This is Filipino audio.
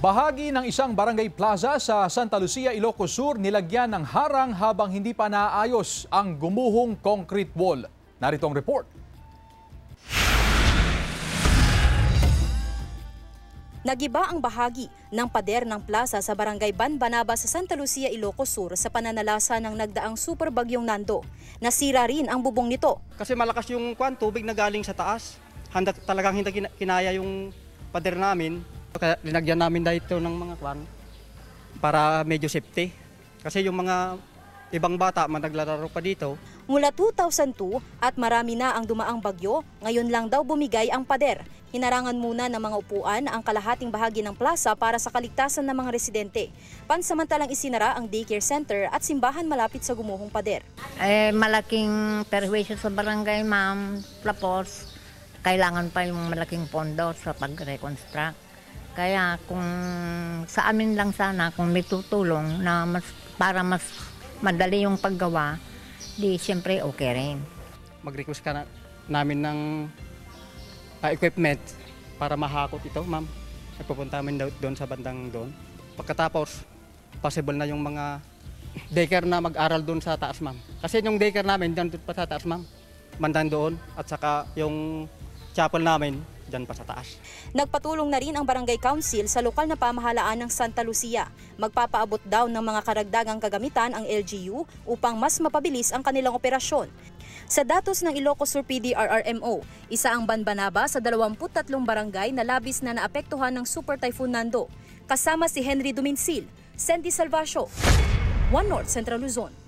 Bahagi ng isang barangay plaza sa Santa Lucia, Ilocos Sur nilagyan ng harang habang hindi pa naayos ang gumuhong concrete wall. Narito ang report. Nagiba ang bahagi ng pader ng plaza sa barangay Banbanaba sa Santa Lucia, Ilocos Sur sa pananalasa ng nagdaang super bagyong Nando. Nasira rin ang bubong nito. Kasi malakas yung tubig na galing sa taas. Talagang hindi kinaya yung pader namin. Kaya linagyan namin dito ng mga para medyo safety. Kasi yung mga ibang bata naglalaro pa dito. Mula 2002 at marami na ang dumaang bagyo, ngayon lang daw bumigay ang pader. Hinarangan muna ng mga upuan ang kalahating bahagi ng plaza para sa kaligtasan ng mga residente. Pansamantalang isinara ang daycare center at simbahan malapit sa gumuhong pader. Malaking perwisyo sa barangay, ma'am. Tapos, kailangan pa yung malaking pondo sa pag-reconstruct. Kaya kung sa amin lang sana, kung may tutulong na para mas madali yung paggawa, di siyempre okay rin. Mag-request ka namin ng equipment para mahakot ito, ma'am. Pupunta namin doon sa bandang doon. Pagkatapos, possible na yung mga daycare na mag-aral doon sa taas, ma'am. Kasi yung daycare namin, doon pa sa taas, ma'am. Bandang doon at saka yung chapel namin, dyan pa sa taas. Nagpatulong na rin ang Barangay Council sa lokal na pamahalaan ng Santa Lucia. Magpapaabot daw ng mga karagdagang kagamitan ang LGU upang mas mapabilis ang kanilang operasyon. Sa datos ng Ilocos Sur PDRRMO, isa ang Banbanaba sa 23 barangay na labis na naapektuhan ng Super Typhoon Nando. Kasama si Henry Duminsil, Sandy Salvacio, One North Central Luzon.